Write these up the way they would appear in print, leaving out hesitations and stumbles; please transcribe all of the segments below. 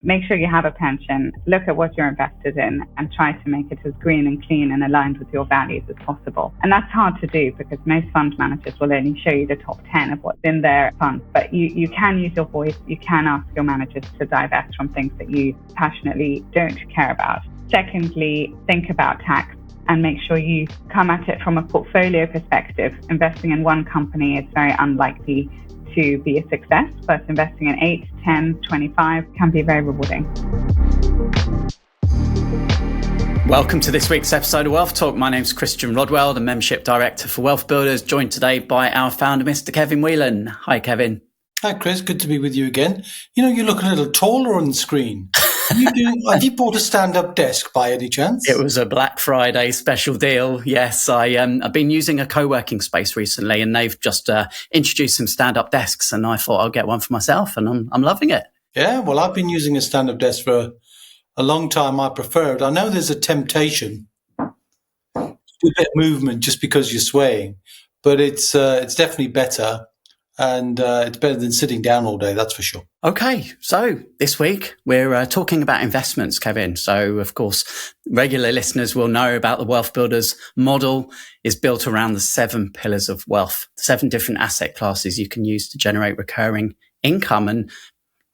make sure you have a pension, look at what you're invested in and try to make it as green and clean and aligned with your values as possible. And that's hard to do because most fund managers will only show you the top 10 of what's in their funds. But you can use your voice. You can ask your managers to divest from things that you passionately don't care about. Secondly, think about tax and make sure you come at it from a portfolio perspective. Investing in one company is very unlikely to be a success, but investing in 8, 10, 25 can be very rewarding. Welcome to this week's episode of Wealth Talk. My name's Christian Rodwell, the Membership Director for WealthBuilders, joined today by our founder, Mr. Kevin Whelan. Hi, Kevin. Hi, Chris. Good to be with you again. You look a little taller on the screen. Have you bought a stand-up desk by any chance? It was a Black Friday special deal. Yes, I've been using a co-working space recently, and they've just introduced some stand-up desks, and I thought I'll get one for myself, and I'm loving it. Yeah, well, I've been using a stand-up desk for a long time. I prefer it. I know there's a temptation to do a bit of movement just because you're swaying, but it's definitely better. And it's better than sitting down all day, that's for sure. Okay, so this week we're talking about investments, Kevin. So, of course, regular listeners will know about the WealthBuilders model is built around the 7 pillars of wealth, 7 different asset classes you can use to generate recurring income. And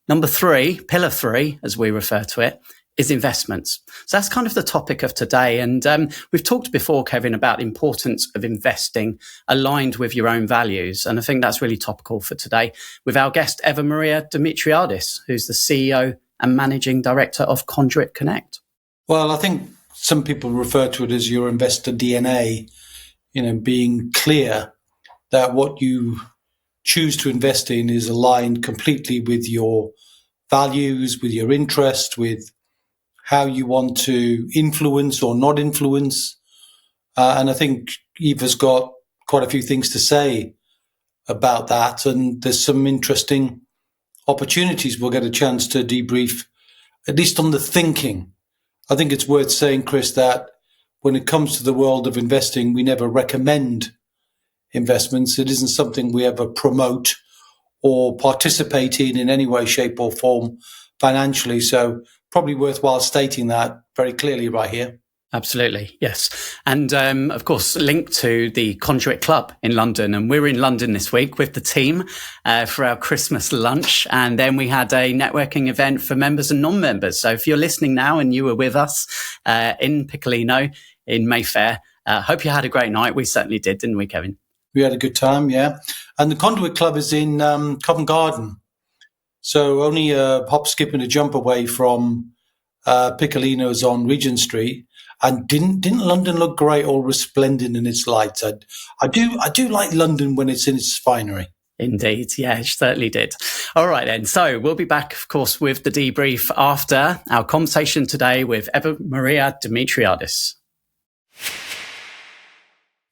number 3, pillar 3, as we refer to it, is investments. So that's kind of the topic of today. And we've talked before, Kevin, about the importance of investing aligned with your own values. And I think that's really topical for today with our guest, Eva-Maria Dimitriadis, who's the CEO and Managing Director of Conduit Connect. Well, I think some people refer to it as your investor DNA, being clear that what you choose to invest in is aligned completely with your values, with your interest, with how you want to influence or not influence. And I think Eva's got quite a few things to say about that. And there's some interesting opportunities. We'll get a chance to debrief, at least on the thinking. I think it's worth saying, Chris, that when it comes to the world of investing, we never recommend investments. It isn't something we ever promote or participate in any way, shape or form financially. So probably worthwhile stating that very clearly right here. Absolutely, yes. And of course, linked to the Conduit Club in London. And we're in London this week with the team for our Christmas lunch. And then we had a networking event for members and non-members. So if you're listening now and you were with us in Piccolino in Mayfair, hope you had a great night. We certainly did, didn't we, Kevin? We had a good time, yeah. And the Conduit Club is in Covent Garden. So only a hop, skip and a jump away from Piccolino's on Regent Street. And didn't London look great or resplendent in its lights? I do like London when it's in its finery. Indeed. Yeah, it certainly did. All right, then. So we'll be back, of course, with the debrief after our conversation today with Eva-Maria Dimitriadis.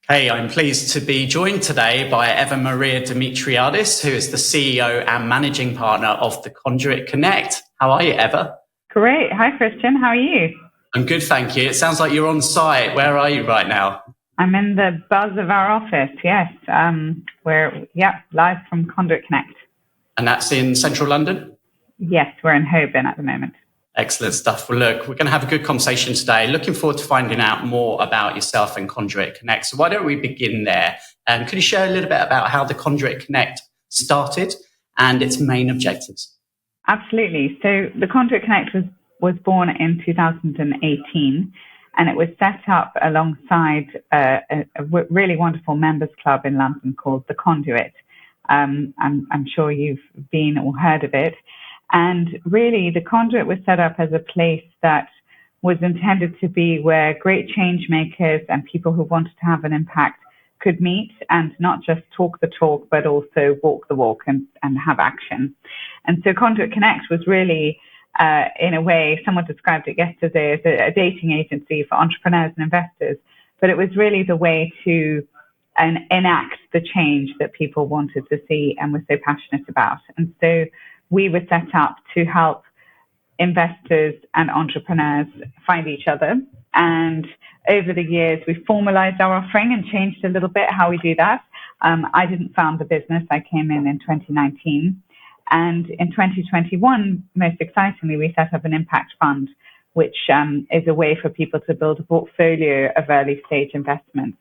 Hey, I'm pleased to be joined today by Eva-Maria Dimitriadis, who is the CEO and Managing Partner of the Conduit Connect. How are you, Eva? Great. Hi, Christian. How are you? I'm good, thank you. It sounds like you're on site. Where are you right now? I'm in the buzz of our office, yes. We're live from Conduit Connect. And that's in central London? Yes, we're in Holborn at the moment. Excellent stuff. Well, look, we're going to have a good conversation today. Looking forward to finding out more about yourself and Conduit Connect. So why don't we begin there? Could you share a little bit about how the Conduit Connect started and its main objectives? Absolutely. So the Conduit Connect was born in 2018, and it was set up alongside a really wonderful members club in London called the Conduit. I'm sure you've been or heard of it. And really, the Conduit was set up as a place that was intended to be where great change makers and people who wanted to have an impact could meet and not just talk the talk, but also walk the walk and have action. And so Conduit Connect was really, in a way, someone described it yesterday as a dating agency for entrepreneurs and investors, but it was really the way to enact the change that people wanted to see and were so passionate about. And so we were set up to help investors and entrepreneurs find each other. And over the years, we formalized our offering and changed a little bit how we do that. I didn't found the business. I came in 2019. And in 2021, most excitingly, we set up an impact fund, which is a way for people to build a portfolio of early stage investments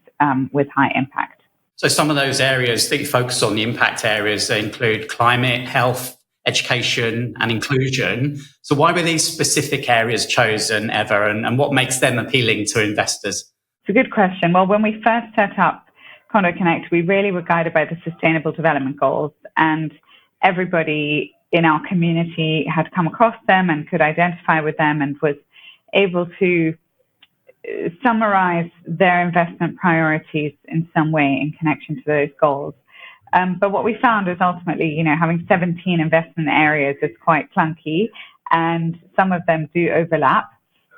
with high impact. So some of those areas that you focus on, the impact areas, they include climate, health, education and inclusion. So why were these specific areas chosen, Eva, and what makes them appealing to investors? It's a good question. Well, when we first set up Conduit Connect, we really were guided by the Sustainable Development Goals, and everybody in our community had come across them and could identify with them and was able to summarize their investment priorities in some way in connection to those goals. But what we found is ultimately, having 17 investment areas is quite clunky, and some of them do overlap.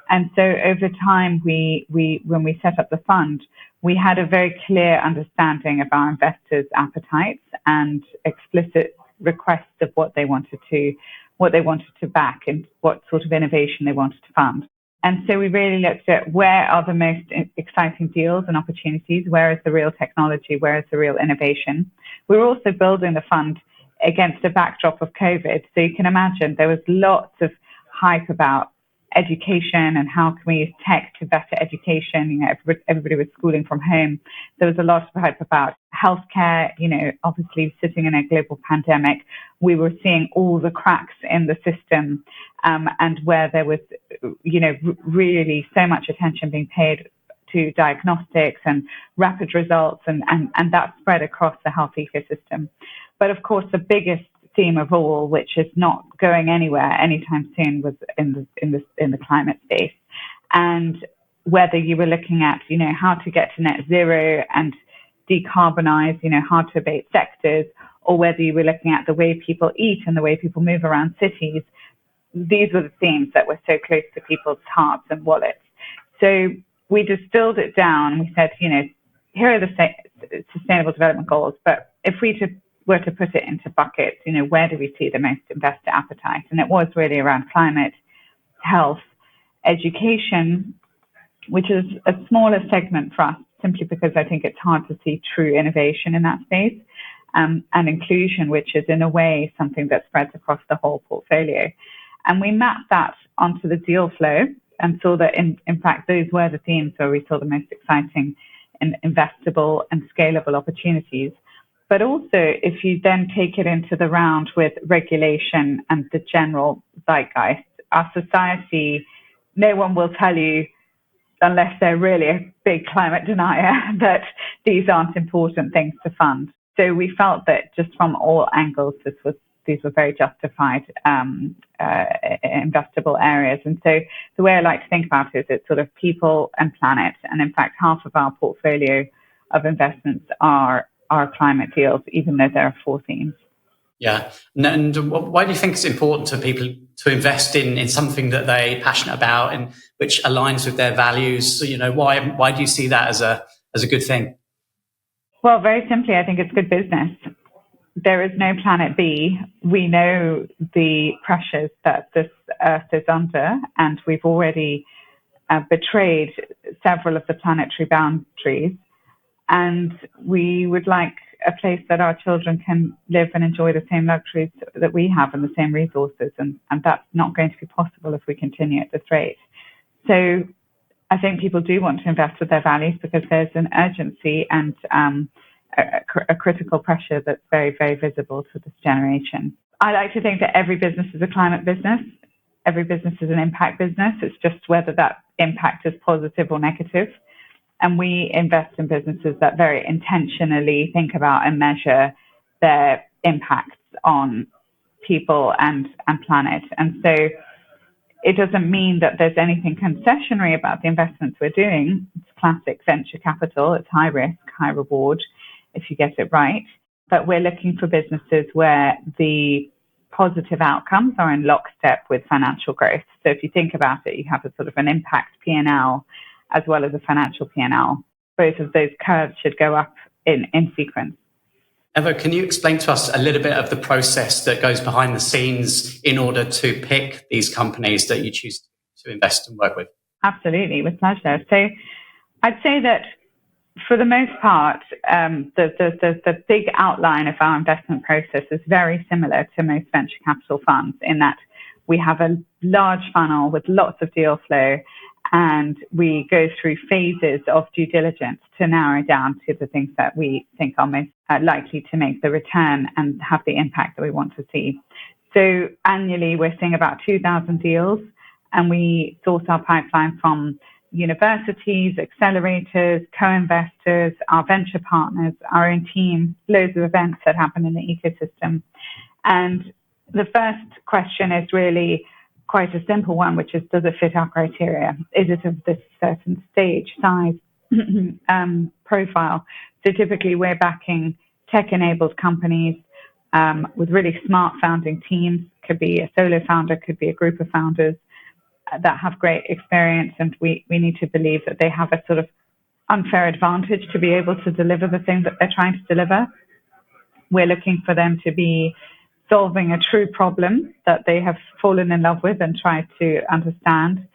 And so over time, when we set up the fund, we had a very clear understanding of our investors' appetites and explicit requests of what they wanted to back and what sort of innovation they wanted to fund. And so we really looked at where are the most exciting deals and opportunities, where is the real technology, where is the real innovation. We were also building the fund against a backdrop of COVID. So you can imagine there was lots of hype about education and how can we use tech to better education. Everybody was schooling from home. There was a lot of hype about healthcare. Obviously sitting in a global pandemic, we were seeing all the cracks in the system, and where there was, really so much attention being paid to diagnostics and rapid results, and that spread across the health ecosystem. But of course, the biggest theme of all, which is not going anywhere anytime soon, was in the climate space. And whether you were looking at, how to get to net zero and decarbonize, hard to abate sectors, or whether you were looking at the way people eat and the way people move around cities, these were the themes that were so close to people's hearts and wallets. So we distilled it down. We said, here are the Sustainable Development Goals, but if we were to put it into buckets, where do we see the most investor appetite? And it was really around climate, health, education, which is a smaller segment for us, simply because I think it's hard to see true innovation in that space, and inclusion, which is in a way something that spreads across the whole portfolio. And we mapped that onto the deal flow and saw that, in fact, those were the themes where we saw the most exciting and investable and scalable opportunities. But also, if you then take it into the round with regulation and the general zeitgeist, our society, no one will tell you, unless they're really a big climate denier, that these aren't important things to fund. So we felt that just from all angles, these were very justified investable areas. And so the way I like to think about it is it's sort of people and planet. And in fact, half of our portfolio of investments are climate deals, even though there are 4 themes. Yeah. And why do you think it's important to people to invest in something that they're passionate about and which aligns with their values? Why do you see that as a good thing? Well, very simply, I think it's good business. There is no planet B. We know the pressures that this Earth is under, and we've already betrayed several of the planetary boundaries. And we would like a place that our children can live and enjoy the same luxuries that we have and the same resources. And that's not going to be possible if we continue at this rate. So I think people do want to invest with their values because there's an urgency and a critical pressure that's very, very visible to this generation. I like to think that every business is a climate business. Every business is an impact business. It's just whether that impact is positive or negative. And we invest in businesses that very intentionally think about and measure their impacts on people and planet. And so it doesn't mean that there's anything concessionary about the investments we're doing. It's classic venture capital. It's high risk, high reward if you get it right. But we're looking for businesses where the positive outcomes are in lockstep with financial growth. So if you think about it, you have a sort of an impact P&L as well as a financial P&L. Both of those curves should go up in sequence. Eva, can you explain to us a little bit of the process that goes behind the scenes in order to pick these companies that you choose to invest and work with? Absolutely, with pleasure. So I'd say that For the most part, the big outline of our investment process is very similar to most venture capital funds in that we have a large funnel with lots of deal flow, and we go through phases of due diligence to narrow down to the things that we think are most likely to make the return and have the impact that we want to see. So annually, we're seeing about 2,000 deals, and we source our pipeline from universities, accelerators, co-investors, our venture partners, our own team, loads of events that happen in the ecosystem. And the first question is really quite a simple one, which is, does it fit our criteria? Is it of this certain stage, size, profile? So typically we're backing tech-enabled companies with really smart founding teams. Could be a solo founder, could be a group of founders that have great experience, and we need to believe that they have a sort of unfair advantage to be able to deliver the thing that they're trying to deliver. We're looking for them to be solving a true problem that they have fallen in love with and tried to understand.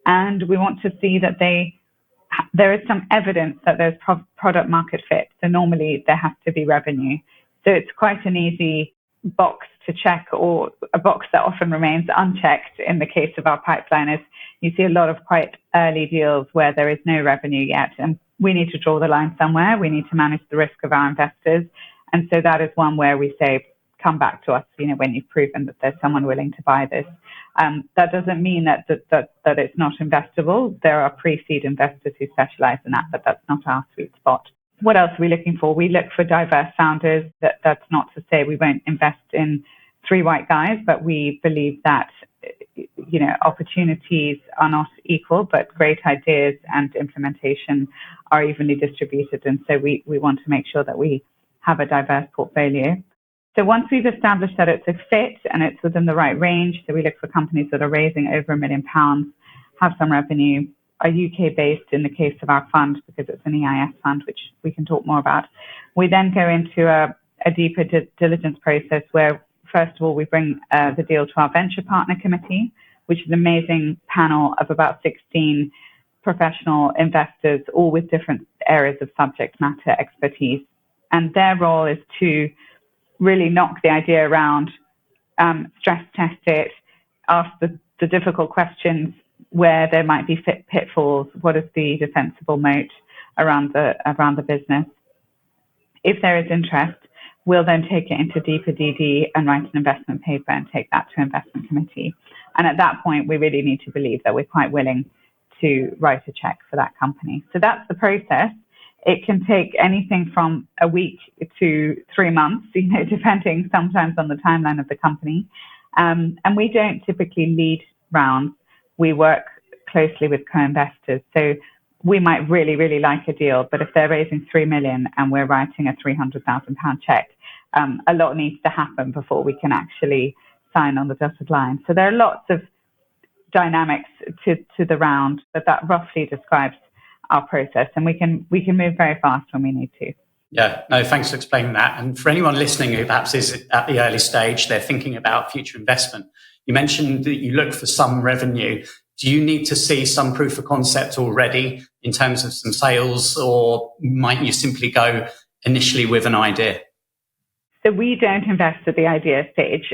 And we want to see that there is some evidence that there's product market fit. So normally there has to be revenue. So it's quite an easy box to check, or a box that often remains unchecked in the case of our pipeline is you see a lot of quite early deals where there is no revenue yet. And we need to draw the line somewhere. We need to manage the risk of our investors. And so that is one where we say, come back to us, when you've proven that there's someone willing to buy this. That doesn't mean that it's not investable. There are pre-seed investors who specialize in that, but that's not our sweet spot. What else are we looking for? We look for diverse founders. That's not to say we won't invest in 3 white guys, but we believe that, opportunities are not equal, but great ideas and implementation are evenly distributed. And so we want to make sure that we have a diverse portfolio. So once we've established that it's a fit and it's within the right range, so we look for companies that are raising over £1 million, have some revenue, are UK based in the case of our fund because it's an EIS fund, which we can talk more about. We then go into a deeper diligence process where, first of all, we bring the deal to our venture partner committee, which is an amazing panel of about 16 professional investors, all with different areas of subject matter expertise. And their role is to really knock the idea around, stress test it, ask the difficult questions where there might be pitfalls, what is the defensible moat around the business. If there is interest, we'll then take it into deeper DD and write an investment paper and take that to investment committee. And at that point, we really need to believe that we're quite willing to write a check for that company. So that's the process. It can take anything from a week to 3 months, depending sometimes on the timeline of the company. And we don't typically lead rounds. We work closely with co-investors. So we might really, really like a deal, but if they're raising 3 million and we're writing a £300,000 check, a lot needs to happen before we can actually sign on the dotted line. So there are lots of dynamics to the round, but that roughly describes our process, and we can move very fast when we need to. Yeah, no, thanks for explaining that. And for anyone listening who perhaps is at the early stage, they're thinking about future investment. You mentioned that you look for some revenue. Do you need to see some proof of concept already in terms of some sales, or might you simply go initially with an idea? So we don't invest at the idea stage.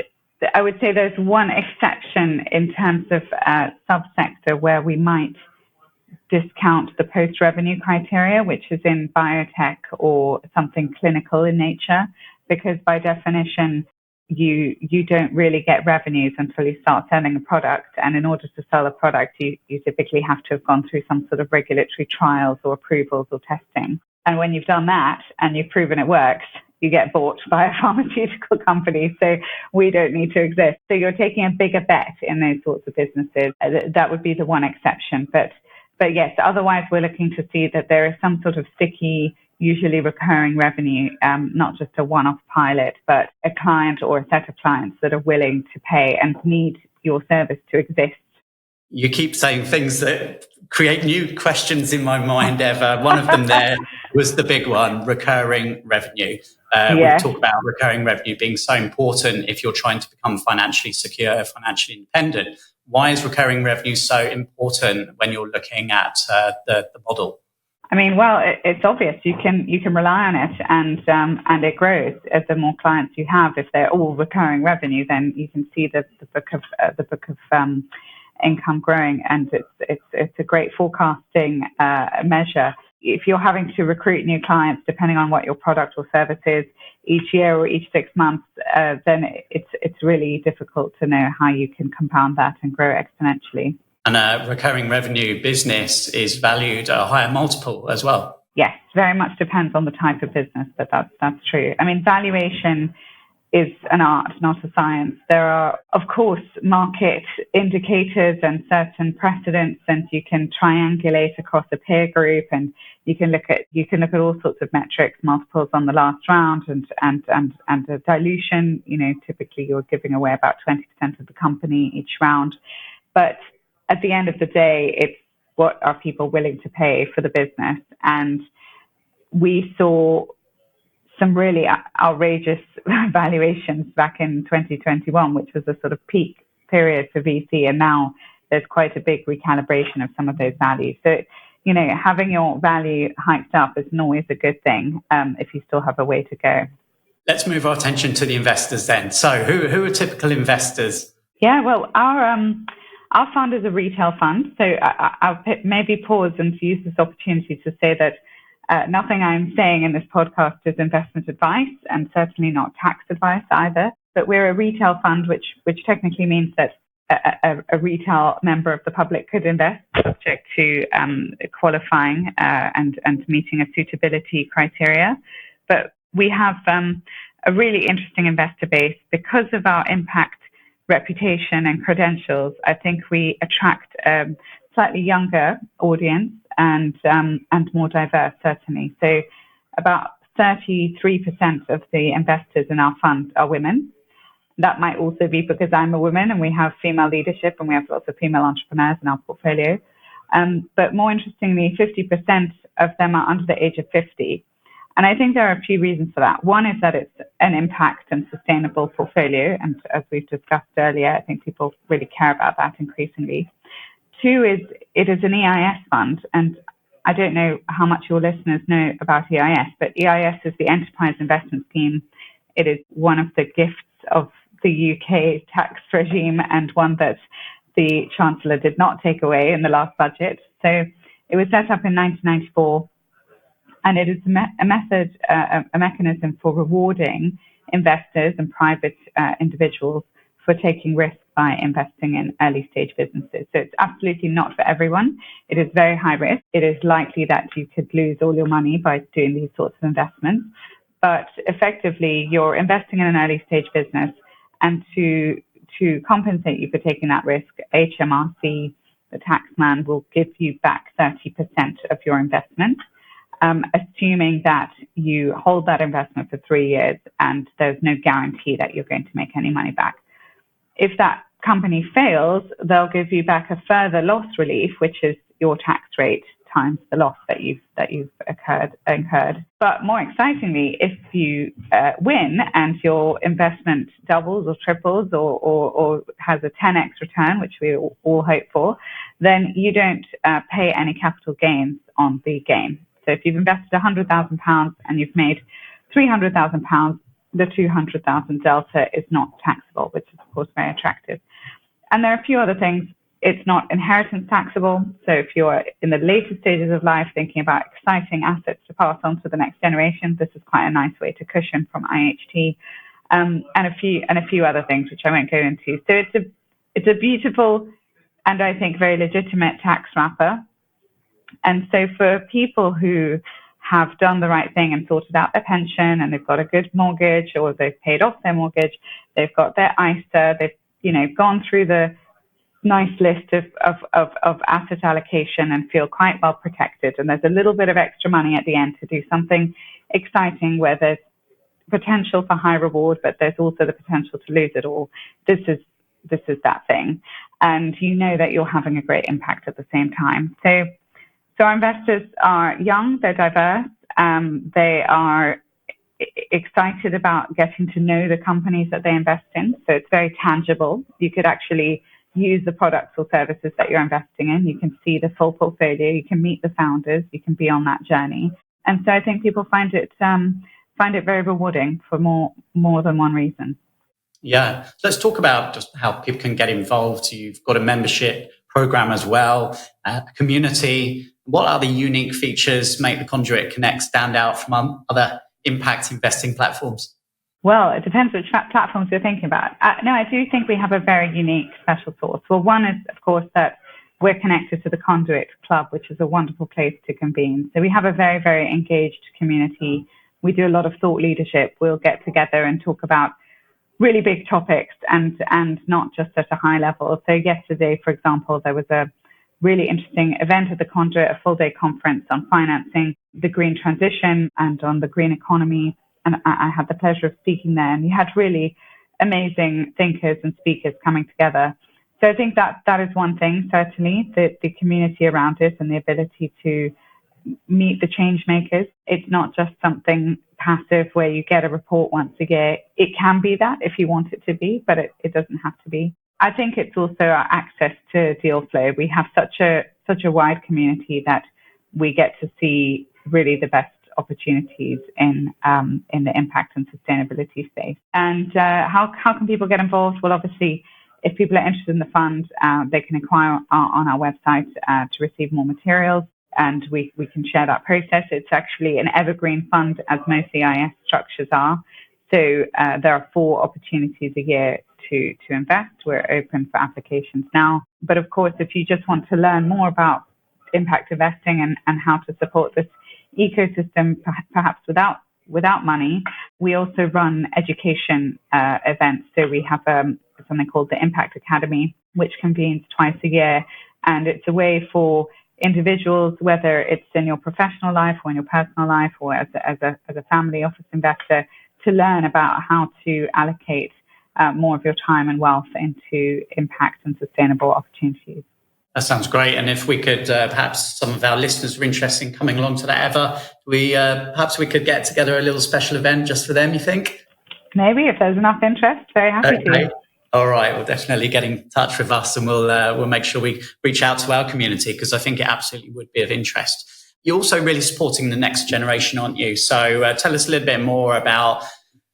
I would say there's one exception in terms of subsector where we might discount the post-revenue criteria, which is in biotech or something clinical in nature, because by definition, you don't really get revenues until you start selling a product. And in order to sell a product, you typically have to have gone through some sort of regulatory trials or approvals or testing. And when you've done that and you've proven it works, you get bought by a pharmaceutical company. So we don't need to exist. So you're taking a bigger bet in those sorts of businesses. That would be the one exception. But yes, otherwise we're looking to see that there is some sort of sticky, usually recurring revenue, not just a one-off pilot, but a client or a set of clients that are willing to pay and need your service to exist. You keep saying things that create new questions in my mind, Eva. One of them there was the big one, recurring revenue. We talk about recurring revenue being so important if you're trying to become financially secure, financially independent. Why is recurring revenue so important when you're looking at the model? I mean, well, it's obvious. You can rely on it, and it grows as the more clients you have. If they're all recurring revenue, then you can see the book of income growing, and it's a great forecasting measure. If you're having to recruit new clients, depending on what your product or service is, each year or each 6 months, then it's really difficult to know how you can compound that and grow exponentially. And a recurring revenue business is valued at a higher multiple as well. Yes, very much depends on the type of business, but that's true. I mean, valuation is an art, not a science. There are, of course, market indicators and certain precedents, and you can triangulate across a peer group, and you can look at all sorts of metrics, multiples on the last round, and a dilution. You know, typically you're giving away about 20% of the company each round, but at the end of the day, it's what are people willing to pay for the business. And we saw some really outrageous valuations back in 2021, which was a sort of peak period for VC. And now there's quite a big recalibration of some of those values. So, you know, having your value hiked up isn't always a good thing if you still have a way to go. Let's move our attention to the investors then. So who are typical investors? Yeah, well, our fund is a retail fund, so I'll maybe pause and use this opportunity to say that nothing I'm saying in this podcast is investment advice, and certainly not tax advice either. But we're a retail fund, which technically means that a retail member of the public could invest, subject to qualifying and meeting a suitability criteria. But we have a really interesting investor base because of our impact, reputation and credentials. I think we attract a slightly younger audience and more diverse, certainly. So about 33% of the investors in our fund are women. That might also be because I'm a woman and we have female leadership and we have lots of female entrepreneurs in our portfolio. But more interestingly, 50% of them are under the age of 50. And I think there are a few reasons for that. One is that it's an impact and sustainable portfolio. And as we've discussed earlier, I think people really care about that increasingly. Two is it is an EIS fund. And I don't know how much your listeners know about EIS, but EIS is the Enterprise Investment Scheme. It is one of the gifts of the UK tax regime and one that the Chancellor did not take away in the last budget. So it was set up in 1994. And it is a mechanism for rewarding investors and private individuals for taking risks by investing in early stage businesses. So it's absolutely not for everyone. It is very high risk. It is likely that you could lose all your money by doing these sorts of investments. But effectively, you're investing in an early stage business, and to compensate you for taking that risk, HMRC, the taxman, will give you back 30% of your investment. Assuming that you hold that investment for 3 years and there's no guarantee that you're going to make any money back. If that company fails, they'll give you back a further loss relief, which is your tax rate times the loss that you've incurred. But more excitingly, if you win and your investment doubles or triples or has a 10x return, which we all hope for, then you don't pay any capital gains on the game. So if you've invested £100,000 and you've made £300,000, the 200,000 delta is not taxable, which is of course very attractive. And there are a few other things. It's not inheritance taxable. So if you're in the later stages of life thinking about exciting assets to pass on to the next generation, this is quite a nice way to cushion from IHT, and a few other things which I won't go into. So it's a beautiful and I think very legitimate tax wrapper. And so for people who have done the right thing and sorted out their pension and they've got a good mortgage or they've paid off their mortgage, they've got their ISA, they've gone through the nice list of asset allocation and feel quite well protected. And there's a little bit of extra money at the end to do something exciting where there's potential for high reward, but there's also the potential to lose it all. This is that thing. And you know that you're having a great impact at the same time. So our investors are young, they're diverse, they are excited about getting to know the companies that they invest in. So it's very tangible. You could actually use the products or services that you're investing in. You can see the full portfolio. You can meet the founders. You can be on that journey. And so I think people find it very rewarding for more than one reason. Yeah. Let's talk about just how people can get involved. You've got a membership program as well, a community. What are the unique features make the Conduit Connect stand out from other impact investing platforms? Well, it depends which platforms you're thinking about. No, I do think we have a very unique special sauce. Well, one is, of course, that we're connected to the Conduit Club, which is a wonderful place to convene. So we have a very, very engaged community. We do a lot of thought leadership. We'll get together and talk about really big topics and not just at a high level. So yesterday, for example, there was a really interesting event at the Conduit, a full-day conference on financing the green transition and on the green economy. And I had the pleasure of speaking there, and you had really amazing thinkers and speakers coming together. So I think that is one thing, certainly, the community around it and the ability to meet the change makers. It's not just something passive where you get a report once a year. It can be that if you want it to be, but it doesn't have to be. I think it's also our access to deal flow. We have such a wide community that we get to see really the best opportunities in the impact and sustainability space. And how can people get involved? Well, obviously, if people are interested in the fund, they can inquire on our website to receive more materials, and we can share that process. It's actually an evergreen fund, as most EIS structures are. So there are 4 opportunities a year to invest. We're open for applications now. But of course, if you just want to learn more about impact investing and how to support this ecosystem, perhaps without money, we also run education events. So we have something called the Impact Academy, which convenes twice a year. And it's a way for individuals, whether it's in your professional life or in your personal life or as a family office investor, to learn about how to allocate more of your time and wealth into impact and sustainable opportunities. That sounds great. And if we could, perhaps some of our listeners are interested in coming along to that, Eva, perhaps we could get together a little special event just for them, you think? Maybe, if there's enough interest. Very happy to. All right. Well, definitely get in touch with us, and we'll make sure we reach out to our community, because I think it absolutely would be of interest. You're also really supporting the next generation, aren't you? So tell us a little bit more about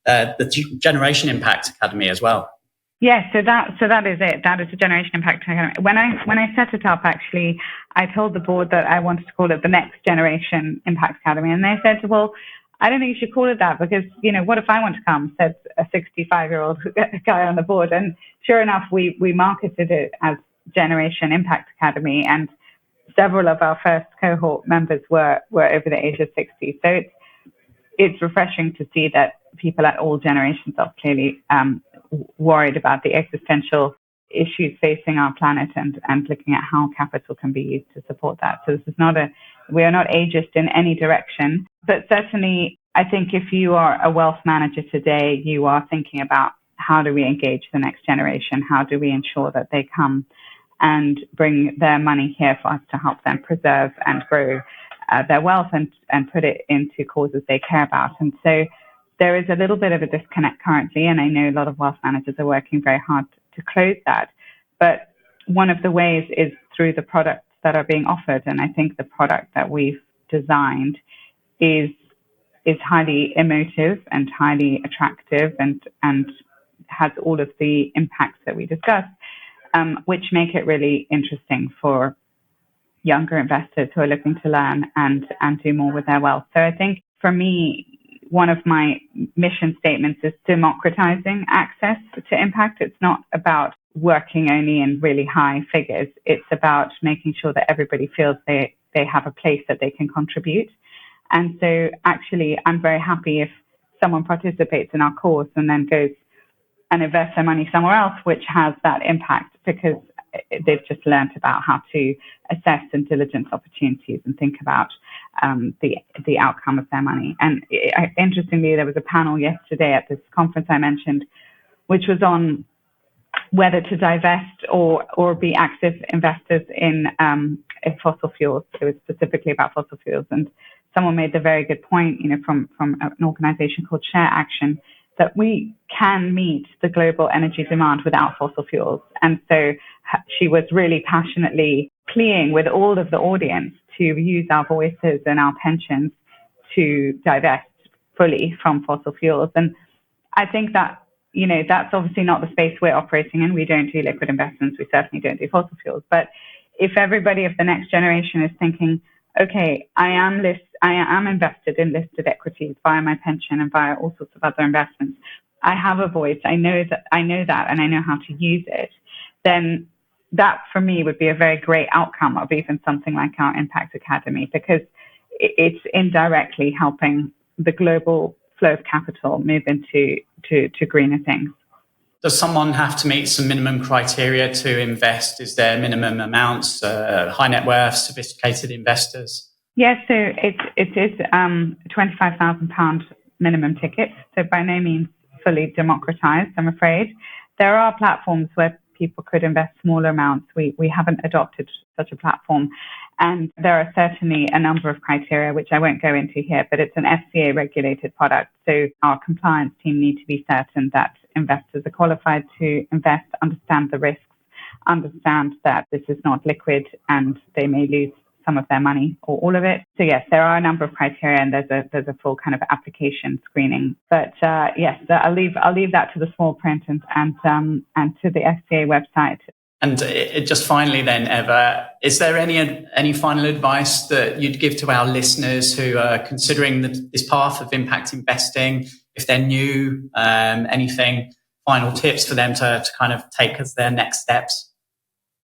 the Generation Impact Academy as well. Yes, so that is it. That is the Generation Impact Academy. When I set it up, actually, I told the board that I wanted to call it the Next Generation Impact Academy, and they said, "Well, I don't think you should call it that, because what if I want to come?" Said a 65-year-old guy on the board, and sure enough, we marketed it as Generation Impact Academy, and several of our first cohort members were over the age of 60. So it's refreshing to see that people at all generations are clearly worried about the existential issues facing our planet and looking at how capital can be used to support that. So this is we are not ageist in any direction, but certainly I think if you are a wealth manager today, you are thinking about how do we engage the next generation? How do we ensure that they come and bring their money here for us to help them preserve and grow their wealth and put it into causes they care about? And so there is a little bit of a disconnect currently, and I know a lot of wealth managers are working very hard to close that. But one of the ways is through the products that are being offered, and I think the product that we've designed is highly emotive and highly attractive and has all of the impacts that we discussed, which make it really interesting for younger investors who are looking to learn and do more with their wealth. So I think for me, one of my mission statements is democratizing access to impact. It's not about working only in really high figures. It's about making sure that everybody feels they have a place that they can contribute. And so actually, I'm very happy if someone participates in our course and then goes and invests their money somewhere else, which has that impact, because they've just learned about how to assess and diligence opportunities and think about the outcome of their money. And interestingly, there was a panel yesterday at this conference I mentioned, which was on whether to divest or be active investors in fossil fuels. It was specifically about fossil fuels. And someone made the very good point, from an organization called Share Action, that we can meet the global energy demand without fossil fuels. And so she was really passionately pleading with all of the audience to use our voices and our pensions to divest fully from fossil fuels. And I think that, that's obviously not the space we're operating in. We don't do liquid investments. We certainly don't do fossil fuels. But if everybody of the next generation is thinking, okay, I am invested in listed equities via my pension and via all sorts of other investments, I have a voice, I know that, and I know how to use it, then that for me would be a very great outcome of even something like our Impact Academy, because it's indirectly helping the global flow of capital move into to greener things. Does someone have to meet some minimum criteria to invest? Is there minimum amounts, high net worth, sophisticated investors? Yes, so it is £25,000 minimum ticket. So by no means fully democratized, I'm afraid. There are platforms where people could invest smaller amounts. We haven't adopted such a platform. And there are certainly a number of criteria, which I won't go into here, but it's an FCA regulated product. So our compliance team need to be certain that investors are qualified to invest, understand the risks, understand that this is not liquid and they may lose some of their money or all of it. So yes, there are a number of criteria, and there's a full kind of application screening. But yes, I'll leave that to the small print and to the FCA website. And just finally then, Eva, is there any final advice that you'd give to our listeners who are considering this path of impact investing, if they're new, anything, final tips for them to kind of take as their next steps?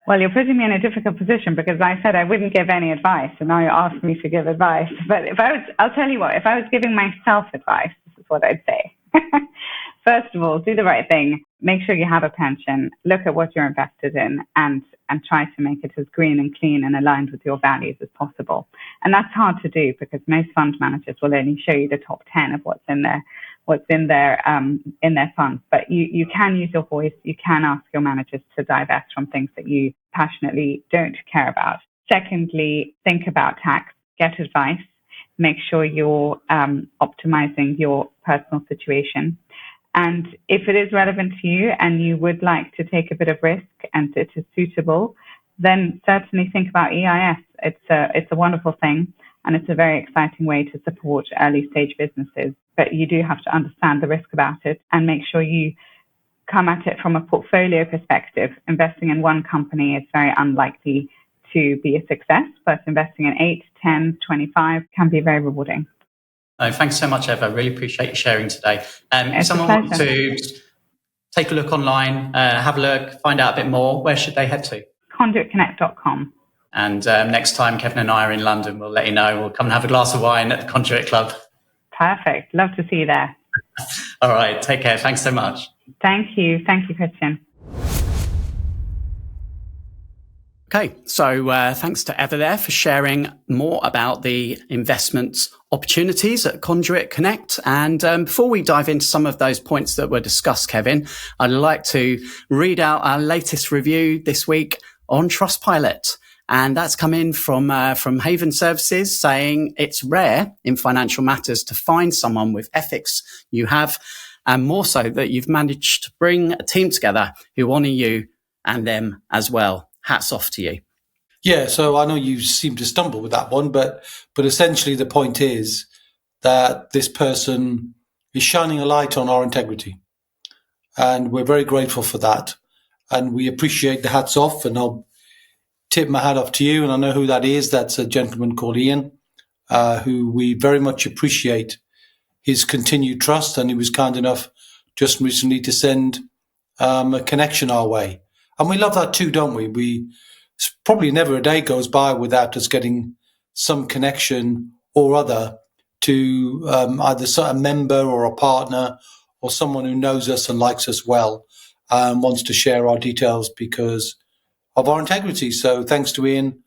Well, you're putting me in a difficult position, because I said I wouldn't give any advice, and now you ask me to give advice. But I'll tell you what, if I was giving myself advice, this is what I'd say. First of all, do the right thing. Make sure you have a pension. Look at what you're invested in and try to make it as green and clean and aligned with your values as possible. And that's hard to do, because most fund managers will only show you the top 10 of what's in their funds. But you can use your voice. You can ask your managers to divest from things that you passionately don't care about. Secondly, think about tax. Get advice. Make sure you're optimizing your personal situation. And if it is relevant to you and you would like to take a bit of risk and it is suitable, then certainly think about EIS. It's a wonderful thing, and it's a very exciting way to support early stage businesses. But you do have to understand the risk about it and make sure you come at it from a portfolio perspective. Investing in one company is very unlikely to be a success, but investing in 8, 10, 25 can be very rewarding. Thanks so much, Eva. Really appreciate you sharing today. If someone wants to take a look online, have a look, find out a bit more, where should they head to? conduitconnect.com. And next time Kevin and I are in London, we'll let you know. We'll come and have a glass of wine at the Conduit Club. Perfect. Love to see you there. All right. Take care. Thanks so much. Thank you. Thank you, Christian. Okay, so thanks to Eva there for sharing more about the investment opportunities at Conduit Connect. And before we dive into some of those points that were discussed, Kevin, I'd like to read out our latest review this week on Trustpilot. And that's come in from Haven Services, saying it's rare in financial matters to find someone with ethics you have, and more so that you've managed to bring a team together who honour you and them as well. Hats off to you. Yeah, so I know you seem to stumble with that one, but essentially the point is that this person is shining a light on our integrity. And we're very grateful for that. And we appreciate the hats off, and I'll tip my hat off to you. And I know who that is. That's a gentleman called Ian, who we very much appreciate his continued trust. And he was kind enough just recently to send a connection our way. And we love that too, don't we? Probably never a day goes by without us getting some connection or other to either a member or a partner or someone who knows us and likes us well and wants to share our details because of our integrity. So thanks to Ian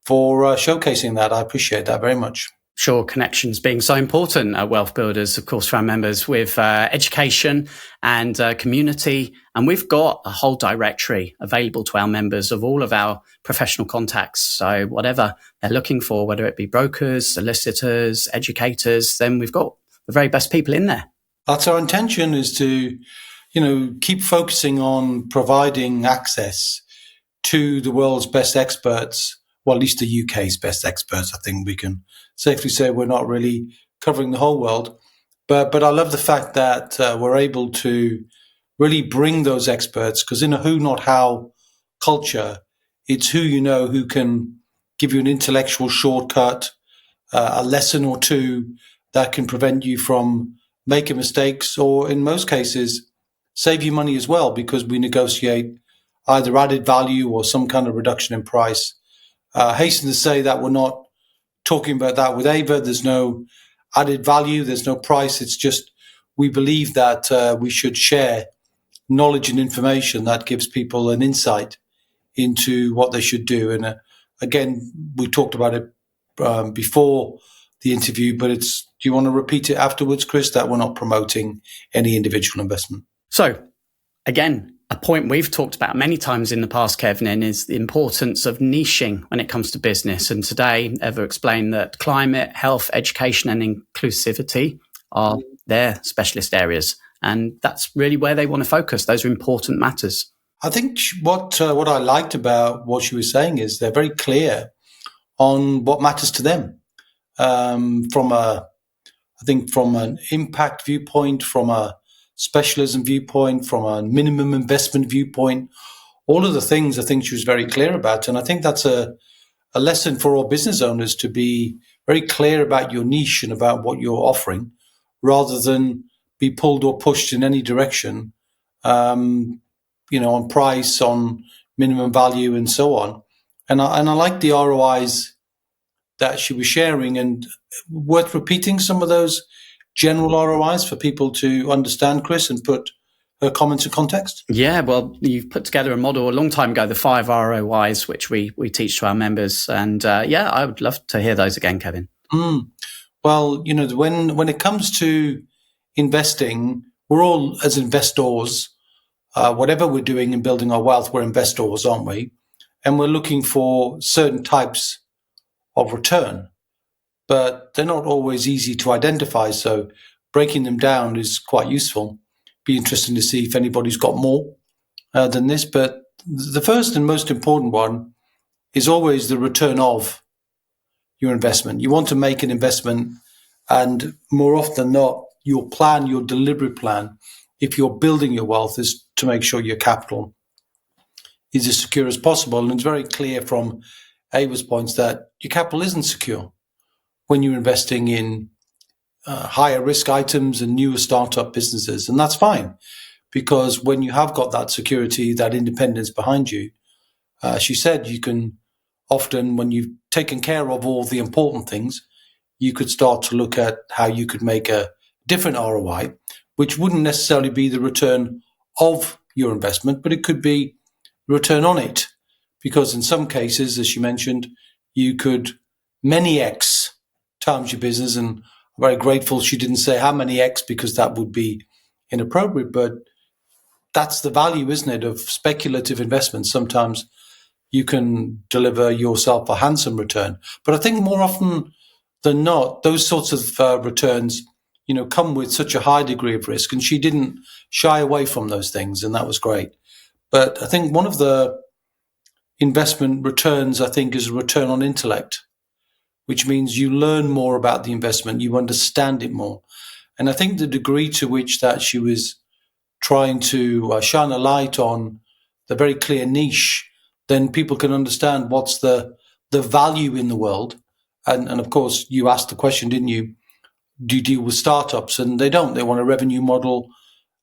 for showcasing that. I appreciate that very much. Sure, connections being so important at WealthBuilders, of course, for our members with education and community. And we've got a whole directory available to our members of all of our professional contacts. So whatever they're looking for, whether it be brokers, solicitors, educators, then we've got the very best people in there. That's our intention, is to, keep focusing on providing access to the world's best experts, well, at least the UK's best experts. I think we can safely say we're not really covering the whole world. But I love the fact that we're able to really bring those experts, because in a who, not how culture, it's who you know who can give you an intellectual shortcut, a lesson or two that can prevent you from making mistakes, or in most cases, save you money as well, because we negotiate either added value or some kind of reduction in price. Hasten to say that we're not talking about that with Ava. There's no added value. There's no price. It's just we believe that we should share knowledge and information that gives people an insight into what they should do. And again, we talked about it before the interview, but do you want to repeat it afterwards, Chris, that we're not promoting any individual investment? So again, a point we've talked about many times in the past, Kevin, is the importance of niching when it comes to business. And today, Eva explained that climate, health, education, and inclusivity are their specialist areas. And that's really where they want to focus. Those are important matters. I think what I liked about what she was saying is they're very clear on what matters to them. From an impact viewpoint, from a specialism viewpoint, from a minimum investment viewpoint, all of the things I think she was very clear about. And I think that's a lesson for all business owners, to be very clear about your niche and about what you're offering, rather than be pulled or pushed in any direction, on price, on minimum value, and so on. And I like the ROIs that she was sharing, and worth repeating some of those general ROIs for people to understand, Chris, and put her comments in context? Yeah, well, you've put together a model a long time ago, the 5 ROIs, which we teach to our members. And I would love to hear those again, Kevin. Well, when it comes to investing, we're all, as investors, whatever we're doing in building our wealth, we're investors, aren't we? And we're looking for certain types of return, but they're not always easy to identify. So breaking them down is quite useful. Be interesting to see if anybody's got more than this. But the first and most important one is always the return of your investment. You want to make an investment, and more often than not, your deliberate plan, if you're building your wealth, is to make sure your capital is as secure as possible. And it's very clear from Ava's points that your capital isn't secure when you're investing in higher risk items and newer startup businesses. And that's fine, because when you have got that security, that independence behind you, she said, you can often, when you've taken care of all the important things, you could start to look at how you could make a different ROI, which wouldn't necessarily be the return of your investment, but it could be return on it. Because in some cases, as she mentioned, you could many X times your business. And I'm very grateful she didn't say how many X, because that would be inappropriate. But that's the value, isn't it, of speculative investments. Sometimes you can deliver yourself a handsome return. But I think more often than not, those sorts of returns, come with such a high degree of risk. And she didn't shy away from those things, and that was great. But I think one of the investment returns, I think, is a return on intellect, which means you learn more about the investment, you understand it more. And I think the degree to which that she was trying to shine a light on the very clear niche, then people can understand what's the value in the world. And of course, you asked the question, didn't you? Do you deal with startups? And they don't. They want a revenue model,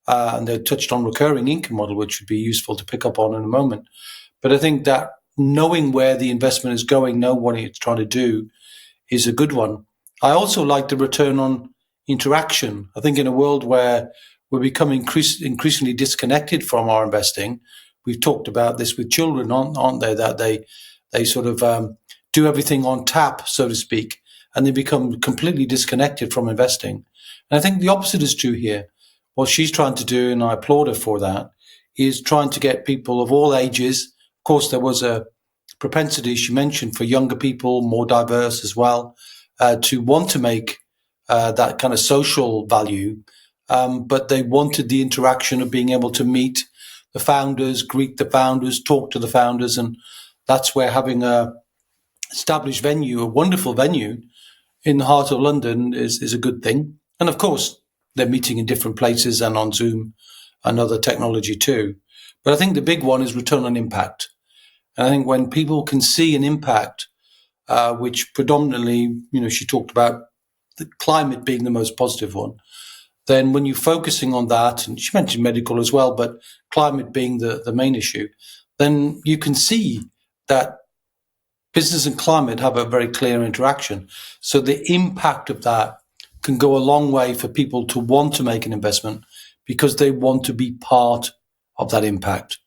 and they touched on recurring income model, which would be useful to pick up on in a moment. But I think that knowing where the investment is going, know what it's trying to do, is a good one. I also like the return on interaction. I think in a world where we're becoming increasingly disconnected from our investing, we've talked about this with children, aren't they? That they sort of do everything on tap, so to speak, and they become completely disconnected from investing. And I think the opposite is true here. What she's trying to do, and I applaud her for that, is trying to get people of all ages. Of course, there was a propensity she mentioned for younger people, more diverse as well, to want to make that kind of social value. But they wanted the interaction of being able to meet the founders, greet the founders, talk to the founders. And that's where having a established venue, a wonderful venue in the heart of London is a good thing. And of course, they're meeting in different places and on Zoom and other technology too. But I think the big one is return on impact. And I think when people can see an impact, which predominantly, she talked about the climate being the most positive one, then when you're focusing on that, and she mentioned medical as well, but climate being the main issue, then you can see that business and climate have a very clear interaction. So the impact of that can go a long way for people to want to make an investment because they want to be part of that impact.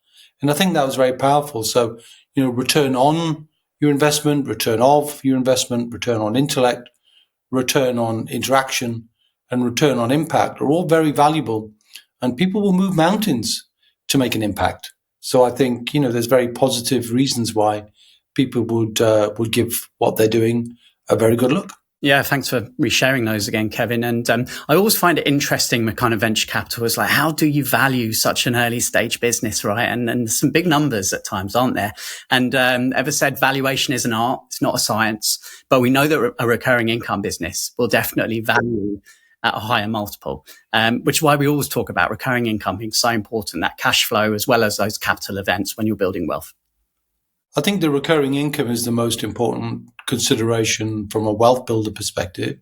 And I think that was very powerful. So, return on your investment, return of your investment, return on intellect, return on interaction, and return on impact are all very valuable. And people will move mountains to make an impact. So I think, there's very positive reasons why people would give what they're doing a very good look. Yeah, thanks for resharing those again, Kevin. And I always find it interesting with kind of venture capital is like, how do you value such an early stage business, right? And some big numbers at times, aren't there? And Eva said valuation is an art, it's not a science, but we know that a recurring income business will definitely value at a higher multiple, which is why we always talk about recurring income being so important, that cash flow as well as those capital events when you're building wealth. I think the recurring income is the most important consideration from a wealth builder perspective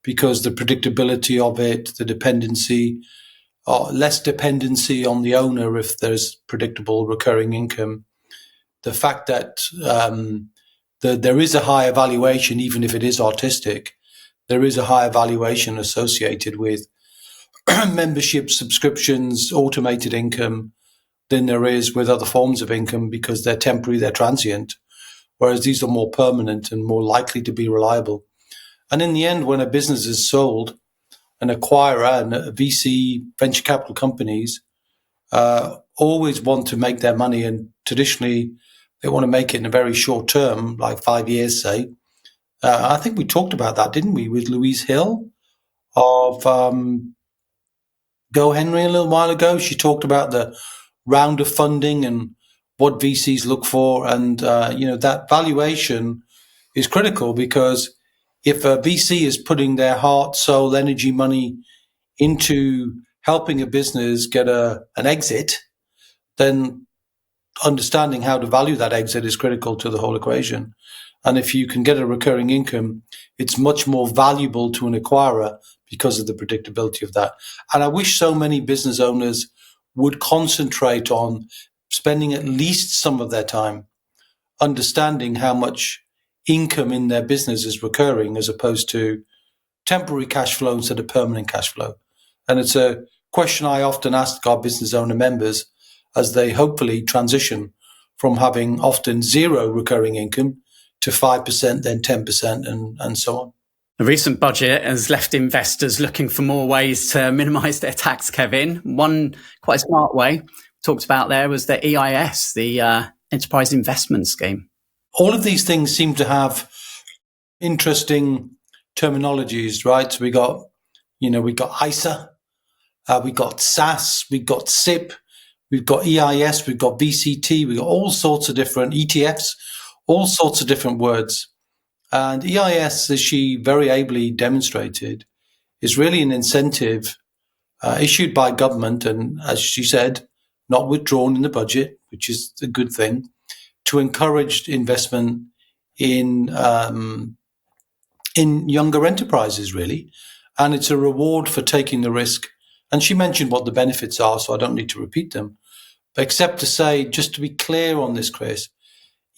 because the predictability of it, the dependency, or less dependency on the owner if there's predictable recurring income, the fact that there is a higher valuation, even if it is artistic, there is a higher valuation associated with membership, subscriptions, automated income, than there is with other forms of income because they're temporary, they're transient, whereas these are more permanent and more likely to be reliable. And in the end, when a business is sold, an acquirer and a VC, venture capital companies, always want to make their money, and traditionally they want to make it in a very short term, like 5 years, say. I think we talked about that, didn't we, with Louise Hill of Go Henry a little while ago. She talked about the round of funding and what VCs look for. And, that valuation is critical because if a VC is putting their heart, soul, energy, money into helping a business get an exit, then understanding how to value that exit is critical to the whole equation. And if you can get a recurring income, it's much more valuable to an acquirer because of the predictability of that. And I wish so many business owners would concentrate on spending at least some of their time understanding how much income in their business is recurring as opposed to temporary cash flow instead of permanent cash flow. And it's a question I often ask our business owner members as they hopefully transition from having often zero recurring income to 5%, then 10%, and so on. The recent budget has left investors looking for more ways to minimise their tax, Kevin. One quite smart way talked about there was the EIS, the Enterprise Investment Scheme. All of these things seem to have interesting terminologies, right? So we got ISA, we got SAS, we got SIP, we've got EIS, we've got VCT, we've got all sorts of different ETFs, all sorts of different words. And EIS, as she very ably demonstrated, is really an incentive issued by government and, as she said, not withdrawn in the budget, which is a good thing, to encourage investment in younger enterprises, really. And it's a reward for taking the risk. And she mentioned what the benefits are, so I don't need to repeat them. Except to say, just to be clear on this, Chris,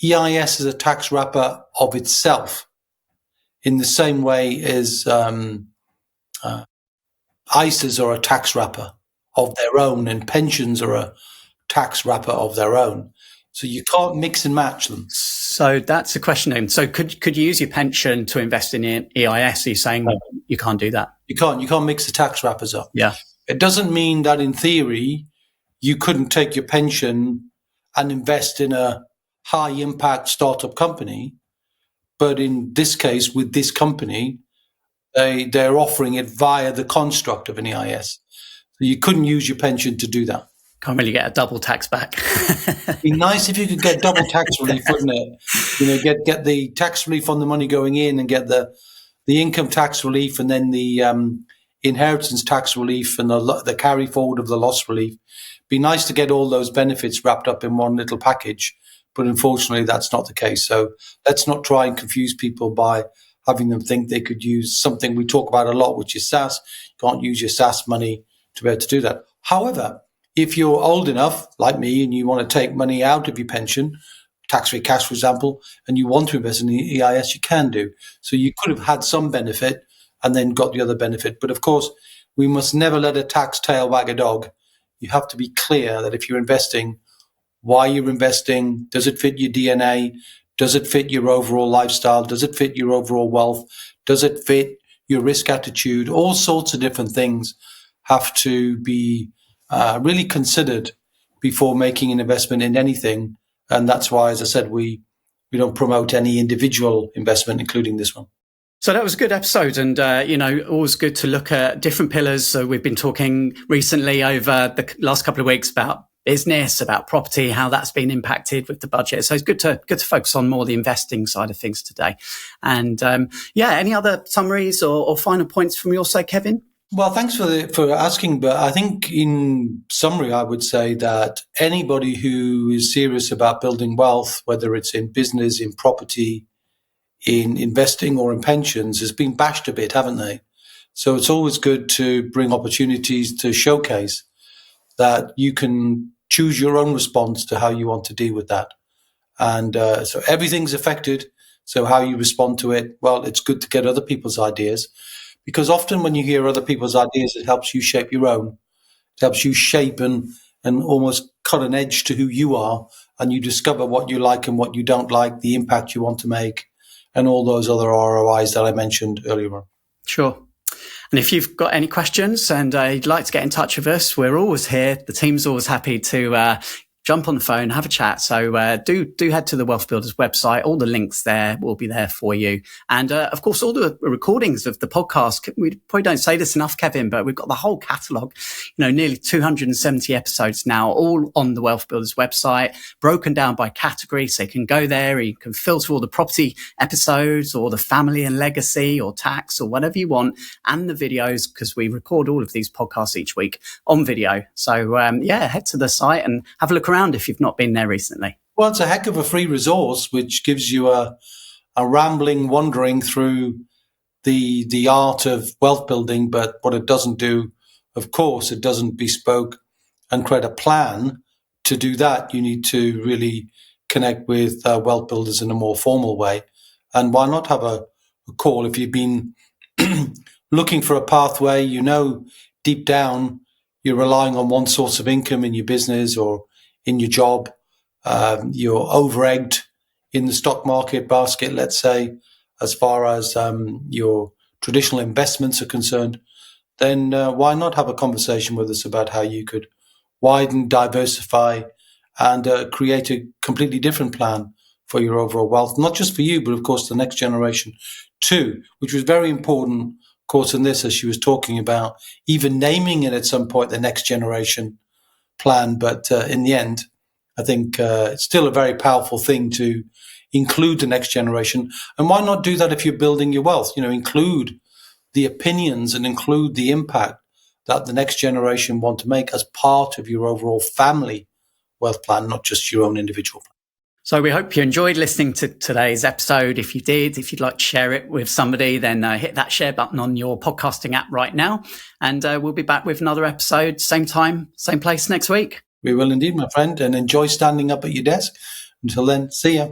EIS is a tax wrapper of itself in the same way as ISAs are a tax wrapper of their own and pensions are a tax wrapper of their own. So you can't mix and match them. So that's a question then. So could you use your pension to invest in EIS? Are you saying you can't do that? You can't mix the tax wrappers up. Yeah. It doesn't mean that in theory you couldn't take your pension and invest in a high impact startup company. But in this case, with this company, they're offering it via the construct of an EIS. So you couldn't use your pension to do that. Can't really get a double tax back. It'd be nice if you could get double tax relief, wouldn't it? Get the tax relief on the money going in, and get the income tax relief, and then the inheritance tax relief, and the carry forward of the loss relief. Be nice to get all those benefits wrapped up in one little package, but unfortunately that's not the case. So let's not try and confuse people by having them think they could use something we talk about a lot, which is SSAS. You can't use your SSAS money to be able to do that. However, if you're old enough, like me, and you want to take money out of your pension, tax-free cash, for example, and you want to invest in the EIS, you can do. So you could have had some benefit and then got the other benefit. But of course, we must never let a tax tail wag a dog. You have to be clear that if you're investing, why you're investing, does it fit your DNA? Does it fit your overall lifestyle? Does it fit your overall wealth? Does it fit your risk attitude? All sorts of different things have to be really considered before making an investment in anything. And that's why, as I said, we don't promote any individual investment, including this one. So that was a good episode, and always good to look at different pillars. So we've been talking recently over the last couple of weeks about business, about property, how that's been impacted with the budget. So it's good to focus on more the investing side of things today. And any other summaries or final points from your side, Kevin? Well, thanks for asking. But I think in summary, I would say that anybody who is serious about building wealth, whether it's in business, in property, in investing or in pensions, has been bashed a bit, haven't they? So it's always good to bring opportunities to showcase that you can choose your own response to how you want to deal with that. And so everything's affected. So how you respond to it, well, it's good to get other people's ideas, because often when you hear other people's ideas, it helps you shape your own. It helps you shape and almost cut an edge to who you are, and you discover what you like and what you don't like, the impact you want to make, and all those other ROIs that I mentioned earlier on. Sure. And if you've got any questions and you'd like to get in touch with us, we're always here. The team's always happy to jump on the phone, have a chat. So do head to the Wealth Builders website. All the links there will be there for you. And of course, all the recordings of the podcast. We probably don't say this enough, Kevin, but we've got the whole catalogue, nearly 270 episodes now, all on the Wealth Builders website, broken down by category. So you can go there, you can filter all the property episodes or the family and legacy or tax or whatever you want, and the videos, because we record all of these podcasts each week on video. So head to the site and have a look around if you've not been there recently. Well, it's a heck of a free resource, which gives you a rambling wandering through the art of wealth building. But what it doesn't do, of course, it doesn't bespoke and create a plan. To do that, you need to really connect with wealth builders in a more formal way. And why not have a call if you've been looking for a pathway, deep down you're relying on one source of income in your business or in your job, you're over-egged in the stock market basket, let's say, as far as your traditional investments are concerned, then why not have a conversation with us about how you could widen, diversify, and create a completely different plan for your overall wealth, not just for you, but of course the next generation too, which was very important, of course, in this, as she was talking about, even naming it at some point, the next generation plan. But in the end, I think it's still a very powerful thing to include the next generation. And why not do that if you're building your wealth? Include the opinions and include the impact that the next generation want to make as part of your overall family wealth plan, not just your own individual plan. So we hope you enjoyed listening to today's episode. If you did, if you'd like to share it with somebody, then hit that share button on your podcasting app right now. And we'll be back with another episode, same time, same place next week. We will indeed, my friend, and enjoy standing up at your desk. Until then, see ya.